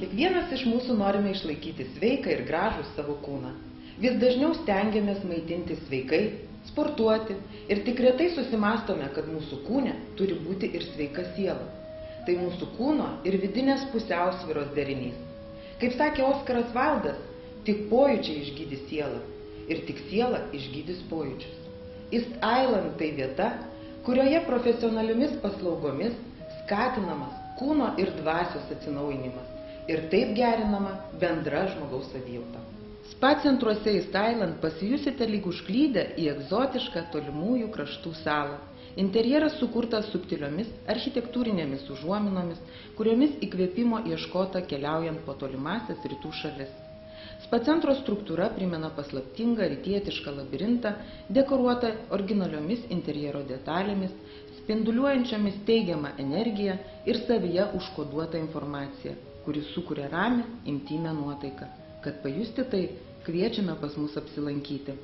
Kiekvienas iš mūsų norime išlaikyti sveiką ir gražų savo kūną. Vis dažniau stengiamės maitinti sveikai, sportuoti ir tik retai susimastome, kad mūsų kūne turi būti ir sveika siela. Tai mūsų kūno ir vidinės pusiausvyros derinys. Kaip sakė Oskaras Vaildas, tik pojūčiai išgydys sielą ir tik siela išgydys pojūčius. East Island tai vieta, kurioje profesionaliomis paslaugomis skatinamas kūno ir dvasios atsinaujinimas ir taip gerinama bendra žmogaus savijauta. Spa centruose East Island pasijusite lyg užklydę į egzotišką tolimųjų kraštų salą. Interjeras sukurtas subtiliomis architektūrinėmis užuominomis, kuriomis įkvėpimo ieškota keliaujant po tolimąsias rytų šalis. Spa centro struktūra primena paslaptingą rytietišką labirintą, dekoruotą originaliomis interjero detalėmis, spinduliuojančiomis teigiamą energiją ir savyje užkoduotą informaciją, kuri sukuria ramią, intymią nuotaiką. Kad pajusti tai, kviečiame pas mus apsilankyti.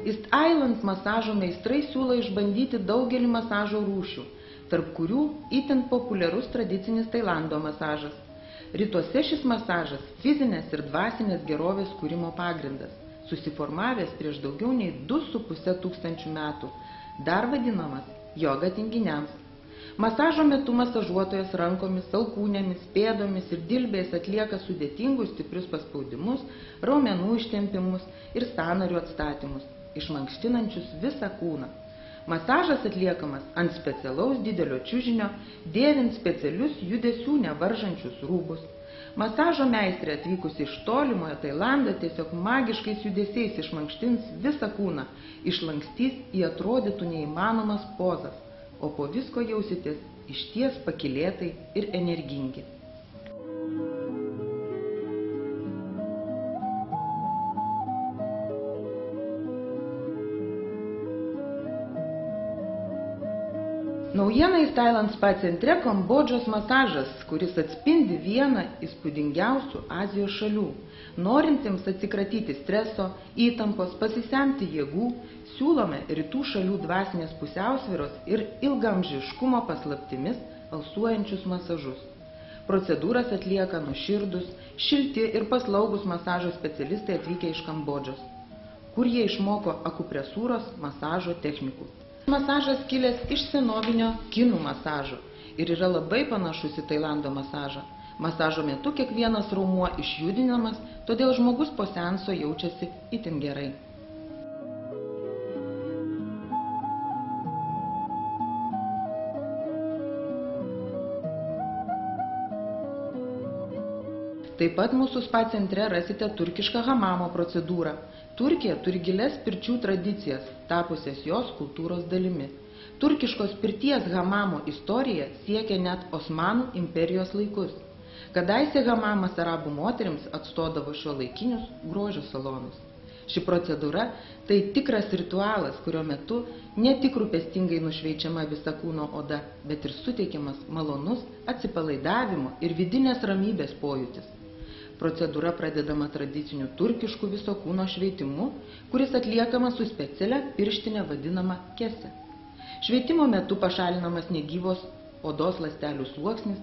East Island masažo meistrai siūlo išbandyti daugelį masažo rūšių, tarp kurių itin populiarus tradicinis Tailando masažas. Rytuose šis masažas fizinės ir dvasinės gerovės kūrimo pagrindas, susiformavęs prieš daugiau nei 2,5 tūkstančių metų, dar vadinamas joga tinginiams. Masažo metu masažuotojas rankomis, alkūnėmis, pėdomis ir dilbiais atlieka sudėtingus stiprius paspaudimus, raumenų ištempimus ir sąnarių atstatymus, išmankštinančius visą kūną. Masažas atliekamas ant specialaus didelio čiužinio, dėvint specialius judesių nevaržančius rūbus. Masažo meistrė atvykusi iš tolimojo Tailando tiesiog magiškais judesiais išmankštins visą kūną, išlankstys į atrodytų neįmanomas pozas, o po visko jausitės išties pakylėtai ir energingi. Naujiena East Island spa centre Kambodžos masažas, kuris atspindi vieną įspūdingiausių Azijos šalių. Norintiems atsikratyti streso, įtampos, pasisemti jėgų, siūlome rytų šalių dvasinės pusiausvyros ir ilgaamžiškumo paslaptimis alsuojančius masažus. Procedūras atlieka nuoširdūs, šilti ir paslaugus masažo specialistai atvykę iš Kambodžos, kur jie išmoko akupresūros masažo technikų. Masažas kilęs iš senovinio kinų masažo ir yra labai panašus į Tailando masažą. Masažo metu kiekvienas raumuo išjudinamas, todėl žmogus po seanso jaučiasi itin gerai. Taip pat mūsų spa centre rasite turkišką hamamo procedūrą. Turkija turi gilias pirčių tradicijas, tapusias jos kultūros dalimi. Turkiškos pirties hamamo istorija siekia net Osmanų imperijos laikus. Kadaise hamamas arabų moterims atstodavo šiuolaikinius grožio salonus. Ši procedūra tai tikras ritualas, kurio metu ne tik rūpestingai nušveičiama visa kūno oda, bet ir suteikiamas malonus atsipalaidavimo ir vidinės ramybės pojūtis. Procedūra pradedama tradiciniu turkišku viso kūno šveitimu, kuris atliekamas su specialia pirštinė vadinama kese. Šveitimo metu pašalinamas negyvos odos ląstelių sluoksnis,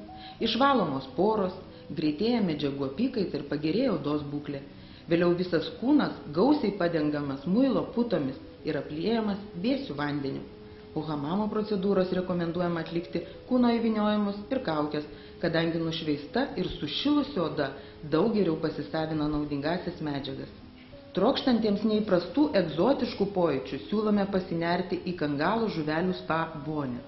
išvalomos poros, greitėja medžiagų apykaita ir pagerėja odos būklė. Vėliau visas kūnas gausiai padengiamas muilo putomis ir apliejamas vėsiu vandeniu. Po hamamo procedūros rekomenduojama atlikti kūno įvyniojimus ir kaukes, kadangi nušveista ir sušilusi oda daug geriau pasisavina naudingąsias medžiagas. Trokštantiems neįprastų egzotiškų pojūčių siūlome pasinerti į kangalų žuvelių spa vonią.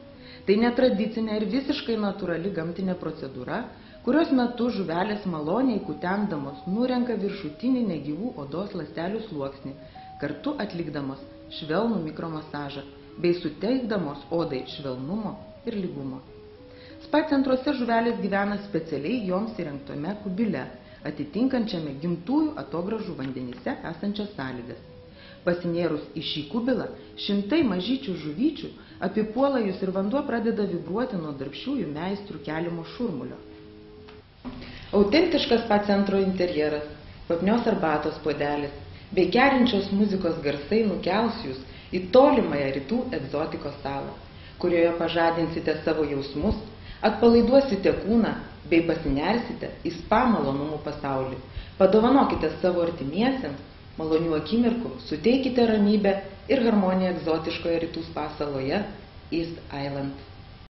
Tai netradicinė ir visiškai natūrali gamtinė procedūra, kurios metu žuvelės maloniai kutendamos nurenka viršutinį negyvų odos ląstelių sluoksnį, kartu atlikdamos švelnų mikromasažą bei suteikdamos odai švelnumo ir lygumo. Spa centruose žuvelės gyvena specialiai joms įrengtame kubile, atitinkančiame gimtųjų atogražų vandenyse esančias sąlygas. Pasinėrus į šį kubilą, šimtai mažyčių žuvyčių apipuola jūs ir vanduo pradeda vibruoti nuo darbščiųjų meistrų keliamo šurmulio. Autentiškas spa centro interjeras, kvapnios arbatos puodelis bei kerinčios muzikos garsai nukels jūs į tolimąją rytų egzotikos salą, kurioje pažadinsite savo jausmus, atpalaiduosite kūną bei pasinersite į spa malonumų pasaulį. Padovanokite savo artimiesiems malonių akimirkų, suteikite ramybę ir harmoniją egzotiškoje rytų spa saloje East Island.